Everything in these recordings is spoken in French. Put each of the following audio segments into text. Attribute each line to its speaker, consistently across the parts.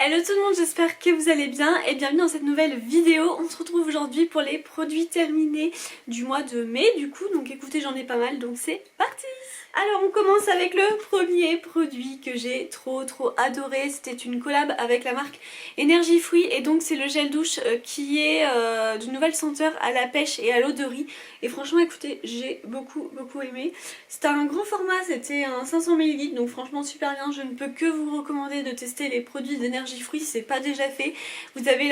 Speaker 1: Hello tout le monde, j'espère que vous allez bien et bienvenue dans cette nouvelle vidéo. On se retrouve aujourd'hui pour les produits terminés du mois de mai du coup, donc écoutez, j'en ai pas mal, donc c'est parti. Alors on commence avec le premier produit que j'ai trop adoré. C'était une collab avec la marque Energy Fruit et donc c'est le gel douche qui est d'une nouvelle senteur à la pêche et à l'eau de riz. Et franchement écoutez, j'ai beaucoup aimé. C'était un grand format, c'était un 500 ml, donc franchement super bien. Je ne peux que vous recommander de tester les produits d'Energy Fruit si c'est pas déjà fait. Vous avez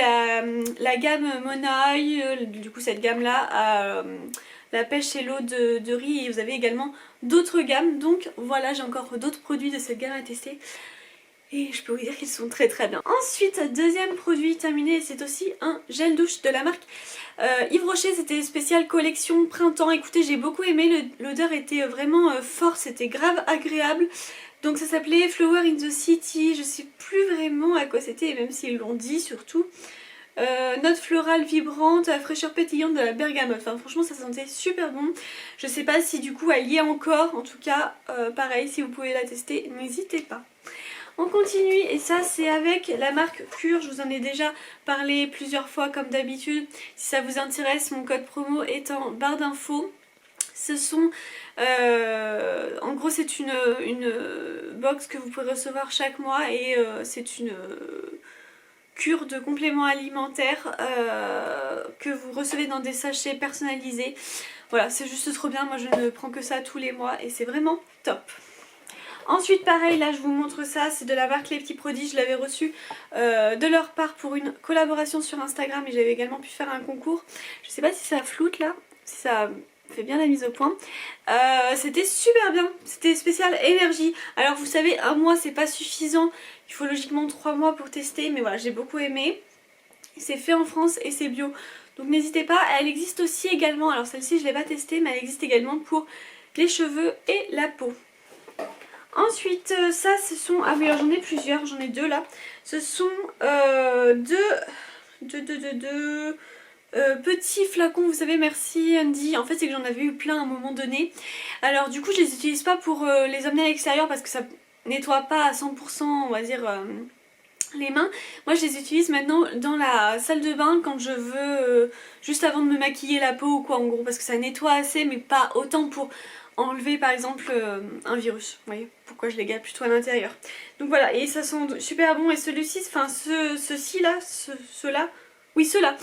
Speaker 1: la gamme Monoeil, du coup cette gamme là la pêche et l'eau de riz, et vous avez également d'autres gammes, donc voilà, j'ai encore d'autres produits de cette gamme à tester et je peux vous dire qu'ils sont très bien. Ensuite, deuxième produit terminé, c'est aussi un gel douche de la marque Yves Rocher. C'était spécial collection printemps. Écoutez, j'ai beaucoup aimé, l'odeur était vraiment forte, c'était grave agréable. Donc ça s'appelait Flower in the City, je sais plus vraiment à quoi c'était, même s'ils l'ont dit surtout. Note florale vibrante, la fraîcheur pétillante de la bergamote. Enfin franchement ça sentait super bon. Je sais pas si du coup elle y est encore. En tout cas pareil, si vous pouvez la tester, n'hésitez pas. On continue et ça c'est avec la marque Cure. Je vous en ai déjà parlé plusieurs fois comme d'habitude. Si ça vous intéresse, mon code promo est en barre d'infos. Ce sont en gros c'est une box que vous pouvez recevoir chaque mois et c'est une cure de compléments alimentaires que vous recevez dans des sachets personnalisés. Voilà, c'est juste trop bien, moi je ne prends que ça tous les mois et c'est vraiment top. Ensuite pareil, là je vous montre ça, c'est de la marque Les Petits Prodiges, je l'avais reçu de leur part pour une collaboration sur Instagram et j'avais également pu faire un concours. Je sais pas si ça floute là, si ça fait bien la mise au point. C'était super bien, c'était spécial énergie. Alors vous savez, un mois c'est pas suffisant, il faut logiquement 3 mois pour tester, mais voilà, j'ai beaucoup aimé. C'est fait en France et c'est bio, donc n'hésitez pas. Elle existe aussi également, alors celle-ci je l'ai pas testée, mais elle existe également pour les cheveux et la peau. Ensuite, ça ce sont... Ah oui, alors j'en ai plusieurs, j'en ai deux là. Ce sont deux petits flacons, vous savez, merci Andy. En fait c'est que j'en avais eu plein à un moment donné. Alors du coup je les utilise pas pour les emmener à l'extérieur parce que ça nettoie pas à 100% on va dire les mains. Moi je les utilise maintenant dans la salle de bain quand je veux juste avant de me maquiller la peau ou quoi en gros, parce que ça nettoie assez mais pas autant pour enlever par exemple un virus. Vous voyez pourquoi je les garde plutôt à l'intérieur. Donc voilà, et ça sent super bon. Et celui-ci, enfin ceci là, ceux-là, oui ceux-là,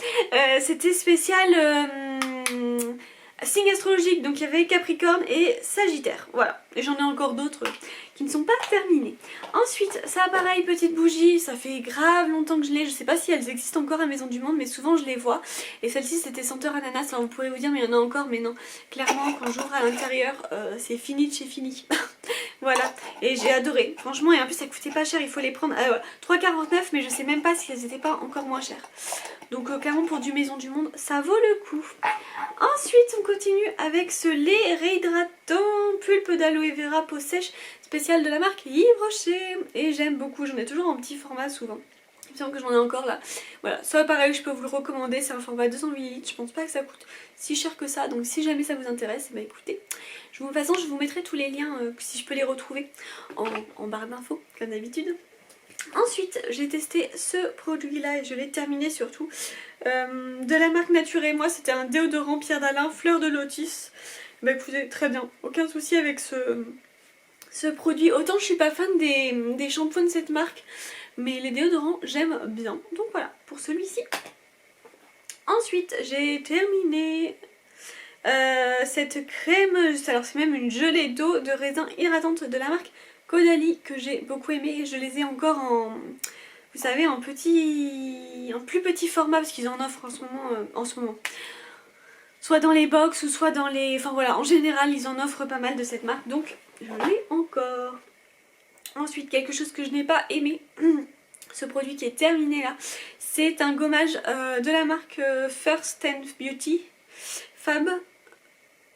Speaker 1: c'était spécial signe astrologique, donc il y avait Capricorne et Sagittaire, voilà. Et j'en ai encore d'autres qui ne sont pas terminés. Ensuite, ça pareil, petite bougie, ça fait grave longtemps que je l'ai, je sais pas si elles existent encore à Maison du Monde, mais souvent je les vois. Et celle-ci c'était senteur ananas, alors vous pouvez vous dire mais il y en a encore, mais non, clairement quand j'ouvre à l'intérieur, c'est fini de chez fini. Voilà, et j'ai adoré, franchement, et en plus ça coûtait pas cher, il faut les prendre, voilà, 3,49, mais je sais même pas si elles étaient pas encore moins chères. Donc clairement pour du Maison du Monde, ça vaut le coup. Ensuite on continue avec ce lait réhydratant pulpe d'aloe vera peau sèche spécial de la marque Yves Rocher. Et j'aime beaucoup, j'en ai toujours en petit format souvent. Il me semble que j'en ai encore là. Voilà, ça pareil je peux vous le recommander, c'est un format 200 ml, je pense pas que ça coûte si cher que ça. Donc si jamais ça vous intéresse, bah écoutez, de toute façon je vous mettrai tous les liens si je peux les retrouver en barre d'infos comme d'habitude. Ensuite j'ai testé ce produit là et je l'ai terminé surtout de la marque Nature et Moi. C'était un déodorant Pierre d'Alain fleur de lotus. Bah écoutez, très bien, aucun souci avec ce produit. Autant je suis pas fan des shampoings de cette marque, mais les déodorants j'aime bien. Donc voilà pour celui-ci. Ensuite j'ai terminé cette crème, alors c'est même une gelée d'eau de raisin hydratante de la marque Caudalie que j'ai beaucoup aimé. Et je les ai encore en, vous savez, en plus petit format parce qu'ils en offrent en ce moment. Soit dans les box ou soit dans les... Enfin voilà, en général ils en offrent pas mal de cette marque, donc je l'ai encore. Ensuite, quelque chose que je n'ai pas aimé, ce produit qui est terminé là, c'est un gommage de la marque First and Beauty Fab.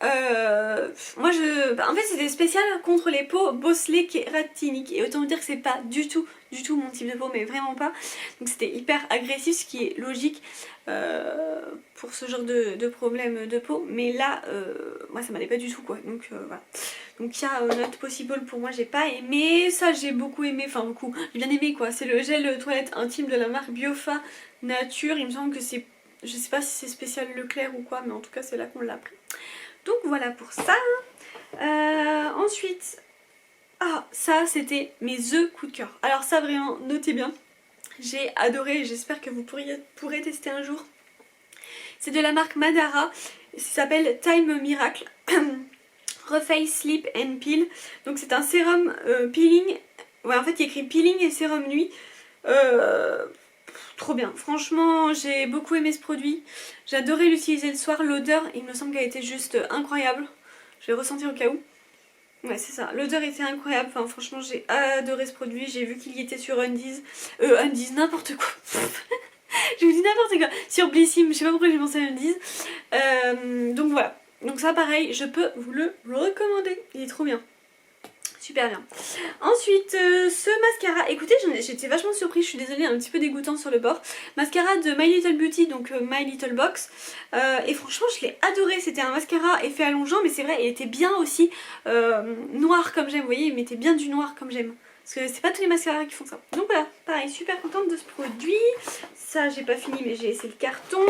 Speaker 1: Moi en fait c'était spécial contre les peaux bosselées kératiniques et autant vous dire que c'est pas du tout mon type de peau, mais vraiment pas. Donc c'était hyper agressif, ce qui est logique pour ce genre de problème de peau, mais là moi ça m'allait pas du tout quoi. Donc voilà. Donc il y a Not Possible, pour moi j'ai pas aimé, ça j'ai beaucoup aimé, enfin beaucoup, j'ai bien aimé quoi. C'est le gel toilette intime de la marque Biofa Nature, il me semble que c'est, je sais pas si c'est spécial Leclerc ou quoi, mais en tout cas c'est là qu'on l'a pris. Donc voilà pour ça. Ensuite, ça c'était mes œufs coup de cœur. Alors ça vraiment, notez bien, j'ai adoré et j'espère que vous pourrez tester un jour. C'est de la marque Madara, ça s'appelle Time Miracle. Reface Sleep and Peel. Donc c'est un sérum peeling. Ouais, en fait il y a écrit peeling et sérum nuit. Trop bien. Franchement, j'ai beaucoup aimé ce produit. J'ai adoré l'utiliser le soir. L'odeur, il me semble qu'elle était juste incroyable. Je vais ressentir au cas où. Ouais, c'est ça. L'odeur était incroyable. Enfin, franchement, j'ai adoré ce produit. J'ai vu qu'il y était sur Undies. Undies, n'importe quoi. Je vous dis n'importe quoi. Sur Blissim, je sais pas pourquoi j'ai pensé à Undies. Donc voilà. Donc ça, pareil, je peux vous le recommander. Il est trop bien. Super bien. Ensuite, ce mascara, écoutez, j'étais vachement surprise, je suis désolée, un petit peu dégoûtant sur le bord. Mascara de My Little Beauty, donc My Little Box. Et franchement, je l'ai adoré. C'était un mascara effet allongeant, mais c'est vrai, il était bien aussi noir comme j'aime. Vous voyez, il mettait bien du noir comme j'aime. Parce que c'est pas tous les mascaras qui font ça. Donc voilà, pareil, super contente de ce produit. Ça, j'ai pas fini, mais j'ai laissé le carton.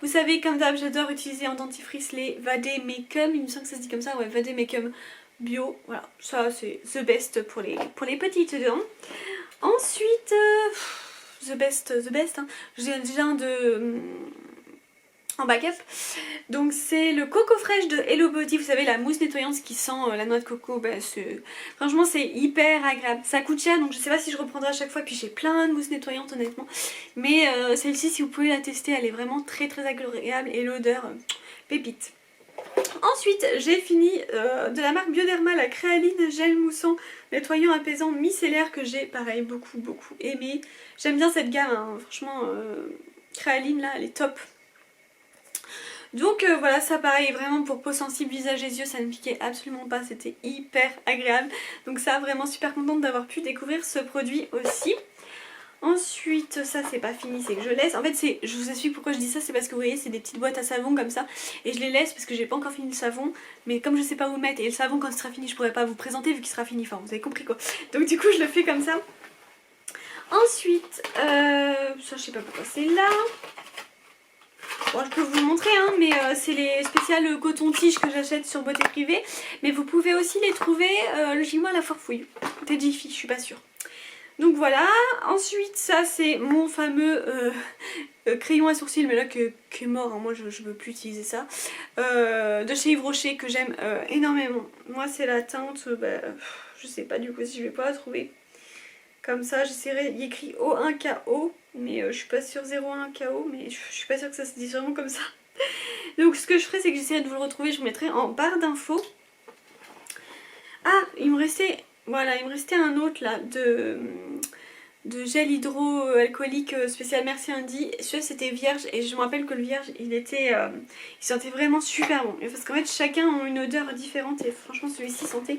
Speaker 1: Vous savez, comme d'hab, j'adore utiliser en dentifrice les Vademecum. Il me semble que ça se dit comme ça, ouais, Vademecum bio, voilà, ça c'est the best pour les petites dents. Ensuite, the best, hein. J'ai déjà un en backup. Donc c'est le Coco Fresh de Hello Body, vous savez la mousse nettoyante qui sent la noix de coco. Franchement c'est hyper agréable. Ça coûte cher donc je sais pas si je reprendrai à chaque fois, puis j'ai plein de mousse nettoyante honnêtement. Mais celle-ci, si vous pouvez la tester, elle est vraiment très très agréable et l'odeur pépite. Ensuite, j'ai fini de la marque Bioderma la créaline gel moussant nettoyant apaisant micellaire que j'ai pareil beaucoup aimé. J'aime bien cette gamme, hein. Franchement, créaline là, elle est top. Donc voilà, ça pareil, vraiment pour peau sensible, visage et yeux, ça ne piquait absolument pas, c'était hyper agréable. Donc ça, vraiment super contente d'avoir pu découvrir ce produit aussi. Ensuite, ça c'est pas fini, c'est que je laisse. En fait, je vous explique pourquoi je dis ça, c'est parce que vous voyez, c'est des petites boîtes à savon comme ça. Et je les laisse parce que j'ai pas encore fini le savon. Mais comme je sais pas où mettre, et le savon quand il sera fini, je pourrais pas vous présenter vu qu'il sera fini. Enfin, vous avez compris quoi. Donc du coup, je le fais comme ça. Ensuite, ça je sais pas pourquoi c'est là. Bon, je peux vous le montrer, hein, mais c'est les spéciales coton-tige que j'achète sur Beauté Privée. Mais vous pouvez aussi les trouver logiquement à la Foire Fouille. Peut-être Jiffy, je suis pas sûre. Donc voilà, ensuite ça c'est mon fameux crayon à sourcils, mais là qui est mort, hein. Moi je veux plus utiliser ça, de chez Yves Rocher que j'aime énormément. Moi c'est la teinte, je sais pas du coup si je vais pas la trouver. Comme ça j'essaierai, il y a écrit O1KO, mais je suis pas sûre 01KO, mais je suis pas sûre que ça se dise vraiment comme ça. Donc ce que je ferai c'est que j'essaierai de vous le retrouver, je vous mettrai en barre d'infos. Ah, il me restait... Voilà, il me restait un autre là de gel hydroalcoolique spécial Merci Andy. Celui-là c'était vierge et je me rappelle que le vierge il sentait vraiment super bon. Parce qu'en fait chacun a une odeur différente et franchement celui-ci sentait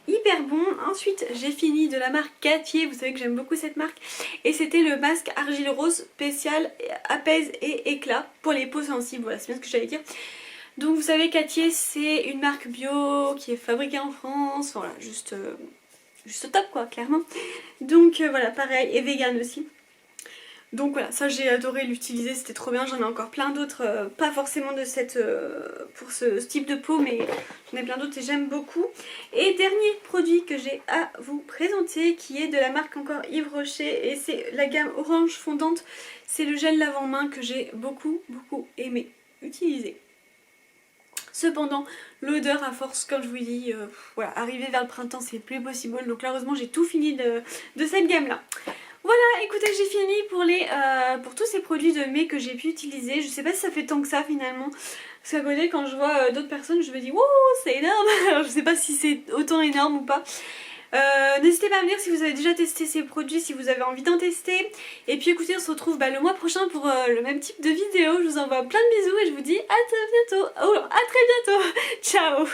Speaker 1: hyper bon. Ensuite j'ai fini de la marque Cattier, vous savez que j'aime beaucoup cette marque. Et c'était le masque argile rose spécial apaise et éclat pour les peaux sensibles. Voilà, c'est bien ce que j'allais dire. Donc vous savez Cattier c'est une marque bio qui est fabriquée en France. Voilà, juste top quoi, clairement. Donc voilà, pareil, et vegan aussi. Donc voilà, ça j'ai adoré l'utiliser, c'était trop bien. J'en ai encore plein d'autres, pas forcément de pour ce type de peau, mais j'en ai plein d'autres et j'aime beaucoup. Et dernier produit que j'ai à vous présenter, qui est de la marque encore Yves Rocher, et c'est la gamme orange fondante. C'est le gel lave-main que j'ai beaucoup aimé utiliser. Cependant, l'odeur à force, comme je vous dis, voilà, arrivé vers le printemps, c'est plus possible. Donc là, heureusement, j'ai tout fini de cette gamme-là. Voilà, écoutez, j'ai fini pour tous ces produits de mai que j'ai pu utiliser. Je sais pas si ça fait tant que ça finalement. Parce qu'à côté, quand je vois d'autres personnes, je me dis, wow, c'est énorme. Alors, je sais pas si c'est autant énorme ou pas. N'hésitez pas à me dire si vous avez déjà testé ces produits, si vous avez envie d'en tester. Et puis écoutez, on se retrouve le mois prochain pour le même type de vidéo. Je vous envoie plein de bisous et je vous dis à très bientôt. Oh, à très bientôt. Ciao.